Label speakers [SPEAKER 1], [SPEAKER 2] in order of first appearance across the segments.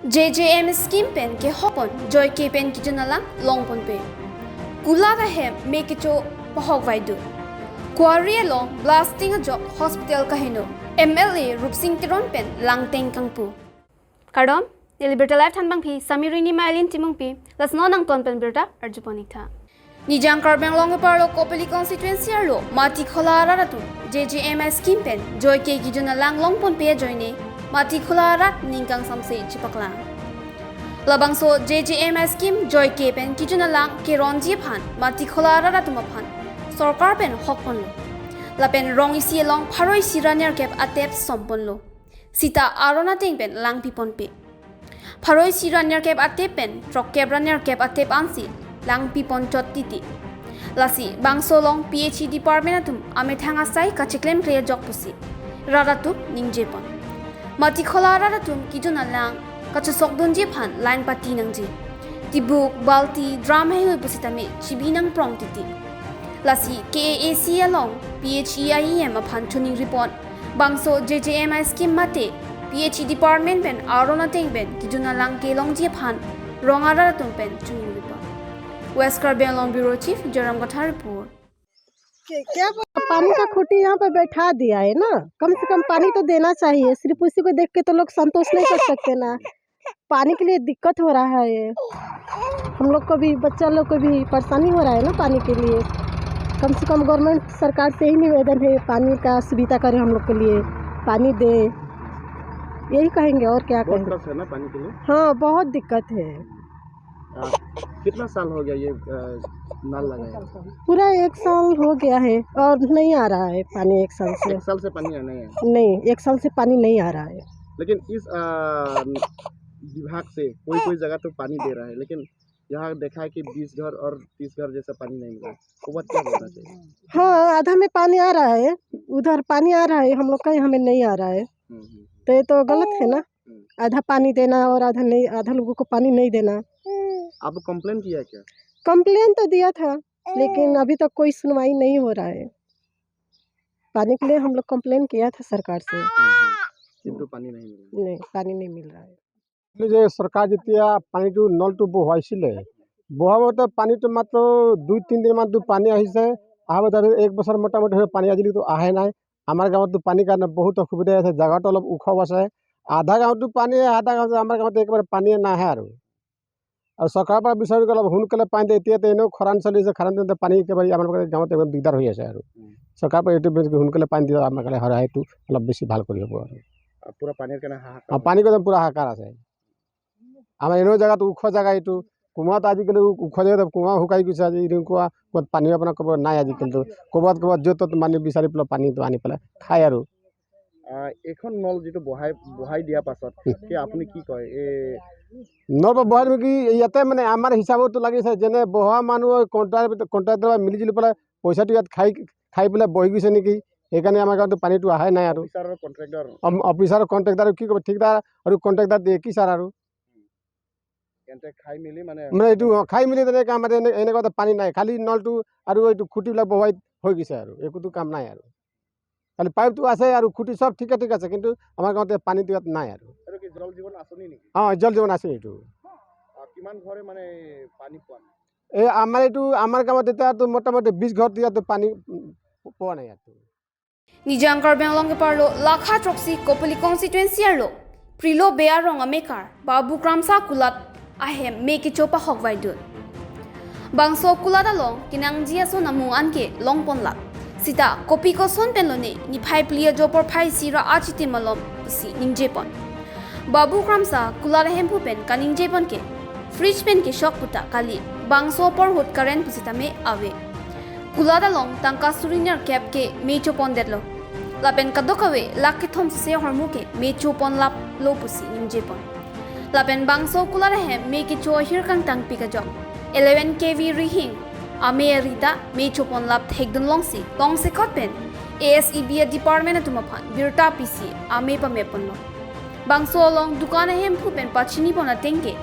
[SPEAKER 1] JJM scheme pen ke hopon joike pen kijun alank long pon pe. Kulat ahem kecho pahok waidut. Quarry along blasting ajok hospital kaheno. MLA rupsing tiron pen langteng kangpu. Kardom, dili Birta life tan bang pi samirini mailin timung pi. Las no nang ton pen Birta arjuponikta. Nijang karbeng long parlo kopeli constituency arlo mati khola aratu JJM scheme pen joike kijun alang long pon pe joine. Mati khularat ningkang samse chipaklang. Labangso JJM scheme joike pen kijun alang ke ronji phan mati khularat tumaphan. Sarkar pen hok ponlo. Lapen rong isi long pharoi siranier kep atep somponlo. Sita arona ting pen lang pipon pe. Pharoi siranier kep atep pen trok kebranier kep atep ansi lang pipon chot titi. Lasi bangso long PhD department atum amethanga sai kachiklem kle jok pusi. Raratu ningjepon. Mati kholara ratum kijun alang kachusok donje phan line pati nangji tibuk balti drum hai hoi pusitame chibi nang prong titi lasi KAC along PHEIM aphan tuning report bangso JJM scheme mate PhD department pen arona teng ben kijun alang ke longje phan rongara ratum pen tuning report West Karbeng Long Bureau Chief Joram Gatha report
[SPEAKER 2] क्या पानी का खूटी यहाँ पे बैठा दिया है ना, कम से कम पानी तो देना चाहिए। सिर्फ उसी को देख के तो लोग संतोष नहीं कर सकते ना। पानी के लिए दिक्कत हो रहा है, हम लोग को भी, बच्चा लोग को भी परेशानी हो रहा है ना पानी के लिए। कम से कम गवर्नमेंट सरकार से ही निवेदन है, पानी का सुविधा करे हम लोग के लिए, पानी दे, यही कहेंगे और क्या कहेंगे।
[SPEAKER 3] बहुत है ना पानी के लिए।
[SPEAKER 2] हाँ, बहुत दिक्कत है।
[SPEAKER 3] कितना साल हो गया ये नल लगा?
[SPEAKER 2] पूरा 1 साल हो गया है और नहीं आ रहा है पानी। 1 साल से।
[SPEAKER 3] 1 साल से पानी नहीं है?
[SPEAKER 2] नहीं, 1 साल से पानी नहीं आ रहा है।
[SPEAKER 3] लेकिन इस विभाग से कोई जगह तो पानी दे रहा है, लेकिन यहाँ देखा है कि 20 घर और 30 घर जैसा पानी नहीं मिला। तो वो क्या होना चाहिए?
[SPEAKER 2] हाँ, आधा में पानी आ रहा है, उधर पानी आ रहा है, हम लोग का यहाँ में नहीं आ रहा है। तो ये तो गलत है ना, आधा पानी देना और आधा नहीं, आधा लोगों को पानी नहीं देना।
[SPEAKER 3] आप कंप्लेन किया क्या?
[SPEAKER 2] कंप्लेन तो दिया था, लेकिन अभी तक कोई सुनवाई नहीं हो रहा है। पानी के लिए हम लोग कंप्लेन किया था सरकार से,
[SPEAKER 3] किंतु पानी नहीं मिला।
[SPEAKER 2] नहीं, पानी नहीं मिल रहा है।
[SPEAKER 4] যে সরকার যেতিয়া পানীটো নলটো বহাইছিলে, বহাবতে পানীটো মাত্ৰ 2-3 দিন মান পানী আহিছে, আহাবতে 1 বছৰ মোটামুটি হৈ পানী আজিলৈকে আহে নাই। আমাৰ গাঁৱতো পানীৰ কাৰণে বহুত অসুবিধা আছে, জাগাটো অলপ ওখ আছে, আধা গাঁৱতো পানী, আধা গাঁৱত আমাৰ গাঁৱত একেবাৰে পানী নাহে আৰু চৰকাৰৰ পৰা বিচাৰি অলপ সোনকালে পানী দিয়ে। এতিয়া এনেও খৰাং চলি আছে, খৰাং দিনতে পানী একেবাৰে আমাৰ গাঁৱত একদম দিগদাৰ হৈ আছে আৰু চৰকাৰৰ পৰা এইটো সোনকালে পানী দিয়ে আমাৰ কাৰণে সহায়টো অলপ বেছি ভাল কৰি হ'ব আৰু
[SPEAKER 3] পুৰা পানীৰ কাৰণে হাহাকাৰ।
[SPEAKER 4] পানীৰ কাৰণে পুৰা হাহাকাৰ আছে। আমাৰ এনেও জেগাটো ওখ জেগা, এইটো কুঁৱাত আজিকালি ওখ জেগাত কুঁৱা শুকাই গৈছে। আজি এনেকুৱা ক'ৰবাত পানী আপোনাৰ ক'ৰবাত নাই আজিকালিতো, ক'ৰবাত য'ত ত'ত মানুহ বিচাৰি পেলাই পানীটো আনি পেলাই খায় আৰু
[SPEAKER 3] এইখন নল যিটো বহাই দিয়াৰ পাছত আপুনি কি কয়?
[SPEAKER 4] নল বহাই দিব কি, ইয়াতে মানে আমাৰ হিচাপতো লাগিছে যেনে বহা মানুহ কণ্ট্ৰাক্টৰ মিলিজুলি পেলাই পইচাটো ইয়াত খাই পেলাই বহি গৈছে নেকি, সেইকাৰণে আমাৰ গাঁৱতো পানীটো অহাই নাই আৰু অফিচাৰৰ কণ্ট্ৰেক্টাৰ কি ক'ব, ঠিকদাৰ আৰু কণ্ট্ৰেক্টাৰ দিয়ে কি ছাৰ আৰু
[SPEAKER 3] খাই মেলি মানে
[SPEAKER 4] এইটো খাই মেলি তেনেকৈ আমাৰ এনেকুৱা পানী নাই, খালি নলটো আৰু এইটো খুঁটিবিলাক বহাই হৈ গৈছে আৰু একোতো কাম নাই আৰু খালি পাইপটো আছে আৰু খুঁটি চব ঠিক আছে, কিন্তু আমাৰ গাঁৱতে পানীটো ইয়াত নাই আৰু
[SPEAKER 3] জল জীৱন আঁচনি নেকি?
[SPEAKER 4] অঁ, জল জীৱন আছে। এইটো
[SPEAKER 3] কিমান ঘৰে মানে পানী পোৱা নাই?
[SPEAKER 4] এই আমাৰ গাঁৱত এতিয়াতো মোটামুটি 20 ঘৰত ইয়াতো পানী পোৱা নাই ইয়াতো।
[SPEAKER 1] Nijang Karbeng Long Parlo Lakha Troxy Kopeli constituency arlo Prilo Bearong Amekar Babu Kramsa Kulat ahem kecho pahok waidut Bangso Kulat along Kinangjia so namu anke long ponla Sita kopi ko son penlone ni pai plia jopor pai sira achiti malom pusi ningjepon Babu Kramsa Kulat ahem pupen kaningjepon ke fridge pen ke shok puta kali bangso por hot karen pusita me awe Kulat along tangka suriner cap ke mecho pon detlo Lapen kadokawe laki thom se hormu ke mecho pon lap lo pusi ningjepon Lapen bangso Kulat ahem kecho hirkang tang pikajok 11 kV rihing Amerita mecho pon lap thekdun longsi kot pen ASEB department atumaphan Birta PC ame pa meponlo Bangso along dukan ahem pupen pachini pon atengke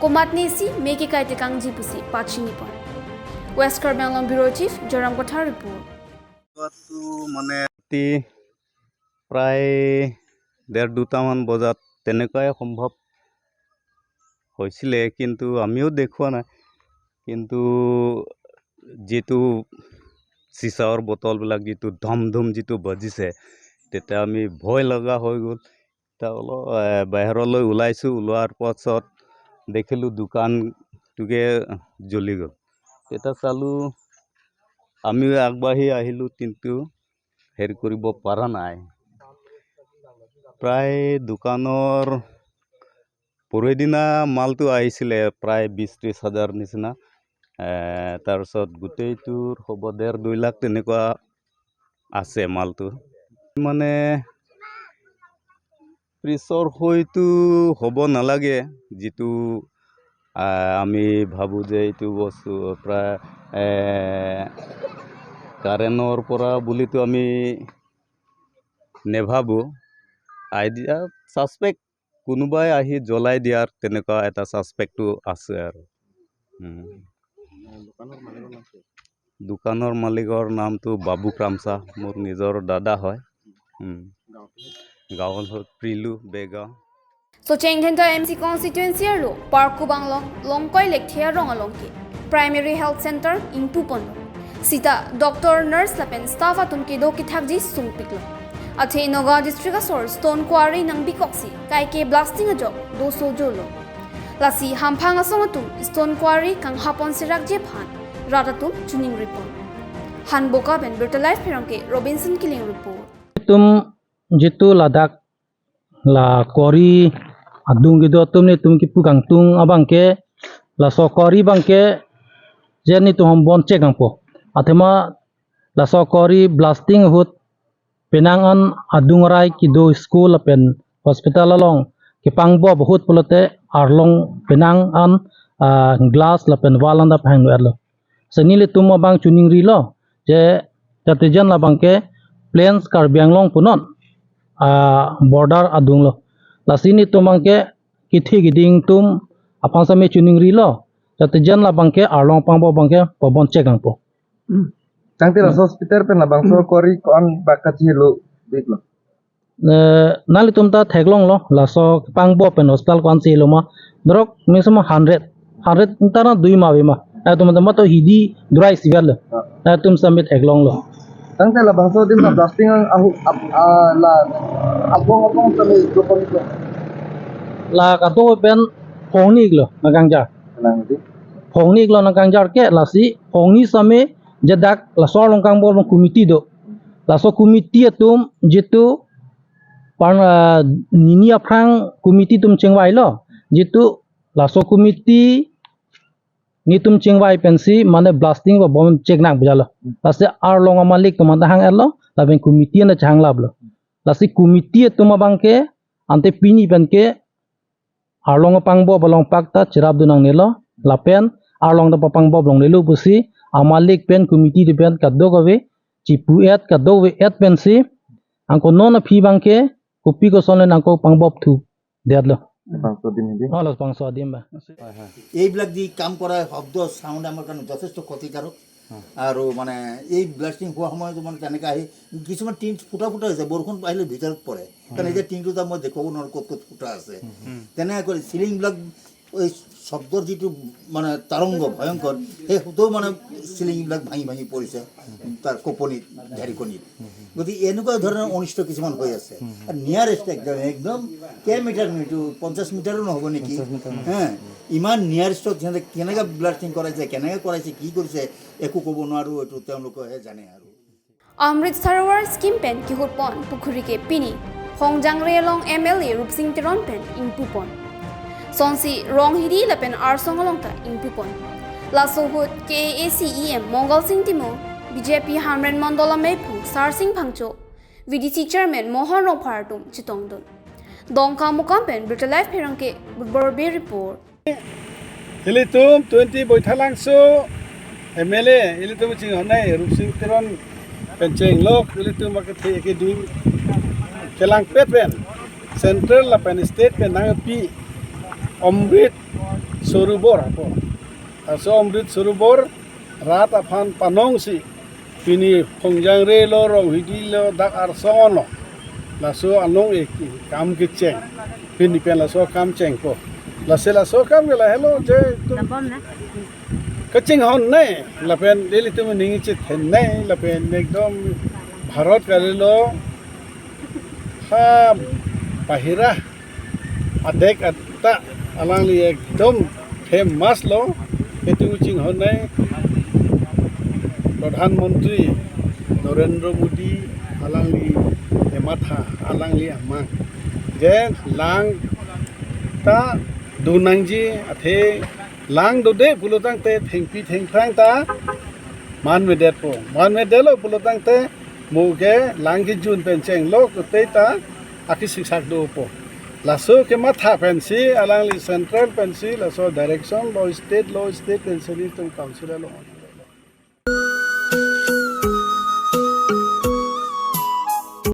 [SPEAKER 1] komatne si meke kaite kangji pusi pachini pon West Karbeng Long Bureau Chief Joram Gatha report
[SPEAKER 5] মানে প্ৰায় 1:30-2টামান বজাত তেনেকুৱাই সম্ভৱ হৈছিলে কিন্তু আমিও দেখুৱা নাই কিন্তু যেটো চিচাৰ বটলবিলাক যেটো ধম যেটো বাজিছে তেতিয়া আমি ভয় লগা হৈ গ'ল তা অলপ বাহিৰলৈ ওলাইছো ওলোৱাৰ পাছত দেখিলো দোকানটোকে জ্বলি গ'ল তেতিয়া চালো আমি আগবাঢ়ি আহিলো কিন্তু হেৰি কৰিব পৰা নাই প্ৰায় দোকানৰ পৰহিদিনা মালটো আহিছিলে প্ৰায় 20-30 হাজাৰ নিচিনা তাৰপিছত গোটেইটোৰ হ'ব 1.5-2 লাখ তেনেকুৱা আছে মালটো মানে পিছৰ হয়তো হ'ব নালাগে যেটো আমি ভাবো যে এইটো বস্তু প্ৰায় কাৰেনৰ পৰা বুলিতো আমি নেভাবো আইডিয়া সাসপেক্ট কোনোবাই আহি জ্বলাই দিয়াৰ তেনেকুৱা এটা সাসপেক্টটো আছে আৰু দোকানৰ মালিকৰ নামটো বাবু ক্ৰামছা মোৰ নিজৰ দাদা হয় গাঁৱৰ প্ৰিলু বেগা
[SPEAKER 1] Socheng dhenta MC constituency arlo parkup anglong longkoi lekthe arong alongki primary health center ingpu ponlo sita doctor nurse lapen staff atumki do ki thakji sungpiklo athe noga district asor stone quarry nang bikoksi kaike blasting ajok do sojolo lasi hamphang asong atum stone quarry kang hapon sirak je phan ratatum tuning report han boka ben Birta life phirangke Robinson killing report
[SPEAKER 6] तुम जितु लद्दाख ला Quarry adung gitu tumne tum ki pugang tung abang ke la so Quarry bang ke jeni tu hom bon check ang po athema la so Quarry blasting hut penangan adung rai ki do school pen hospital along ki pangbo bahut polote arlong penang an glass la pen walan da phang erlo senile tum abang tuning ri lo je tatijan la bang ke plains karbianglong punon border adung lo lasini tumangke kithi giding tum apang same tuning ri lo tatijan la bangke arlong pangbo bangke pobon chegang po
[SPEAKER 3] Tangti la hospital pen la bangso Quarry kon bakachi lo deklo
[SPEAKER 6] nali tumta theglong lo laso pangbo pen hospital kon si lo ma drok mismo 100 tara 2 ma be ma tum to hidi dry sigal tum samit theglong lo
[SPEAKER 3] Tangti la bangso dim la blasting la abong tami dokon ko
[SPEAKER 6] la kato pen phongni glo nagangjar phongni glo nagangjar ke lasi phongni same jedak la so longkang bol committee do la so committee tum jitu pan nini aprang committee tum chengwai lo jitu la so committee ni tum chengwai pensi mane blasting ba bom check nak bujalo lasi arlong malik tum hang erlo la ben committee na chang lablo lasi committee tum bangke ante pini penke arlong pangbo bolong pakta chirab dunang nelo lapen arlong da pangbo bolong nelo busi amalik pen committee de pen kaddo gawe chipu et kaddo we et pensi angko nona phi bangke kopi ko sonen angko pangbo thu dedlo
[SPEAKER 3] bangso dim di
[SPEAKER 6] halos pangso adim ba
[SPEAKER 7] এইবিলাক যি কাম কৰা শব্দ sound আমাৰ কাৰণে যথেষ্ট ক্ষতিকাৰক আৰু মানে এই ব্লাষ্টিং হোৱা সময়ত মানে তেনেকৈ আহি কিছুমান টিন ফুটা হৈছে বৰষুণ আহিলে ভিতৰত পৰে কাৰণ এই যে টিনটো মই দেখুৱাব নোৱাৰোঁ ক'ত ফুটা আছে তেনেকৈ কৰি চিলিংবিলাক এই শব্দৰ যিটো মানে তৰংগ ভয়ংকৰ সেই শব্দও মানে চিলিংবিলাক ভাঙি পৰিছে তাৰ কঁপনিত ঢেৰিকনিত গতিকে এনেকুৱা ধৰণৰ অনিষ্ট কিছুমান হৈ আছে আৰু নিয়াৰেষ্ট একদম কেইমিটাৰ 50 মিটাৰো নহ'ব নেকি ইমান নিয়াৰেষ্টত সিহঁতে কেনেকৈ ব্লাষ্টিং কৰাইছে কেনেকৈ কৰাইছে কি কৰিছে একো ক'ব নোৱাৰোঁ এইটো তেওঁলোকেহে জানে আৰু
[SPEAKER 1] Amrit sarovar scheme pen kihut pon pukhuri ke pini phongjangre long MLA rupsing tiron pen ingpu pon sonsi rong hiri lapen arsong along ta ingpu pon la sohut KACEM Mongol Singh Timo BJP Hamren Mandola Mepu Sar Singh Phangcho VDC chairman Mohan Rong Phartum Chitongdon Dongka Mukam pen Birta life phirangke Burbe report
[SPEAKER 8] Ilitum 20 boithalang so MLA ilitum ching honai rupsing tiron penceng lok ilitum makathe ke ding kelang petren central la pen state pen nang pi Amrit sarovar apo aso Amrit sarovar rat aphan panong si pini phongjangre lo rong hidi lo dak arson lo laso anong ek kam ke cheng pini pen laso kam cheng ko la se la so kam la hello je kaching hon ne la pen deli tum ningi che then ne la pen ekdom bharat kalilo ha bahira adek atta alang li ekdom famous lo etu ching hon ne Pradhan Mantri Narendra Modi alang li ematha alang li amang je lang ta dunang ji athe lang do de pulotang te thengpi thengprang ta man me det po man me delo pulotang te mu ge lang ki jun pen cheng lok te ta aki siksak do po laso ke matha pensi alang li central pensi laso direction lo state pensi tum council lo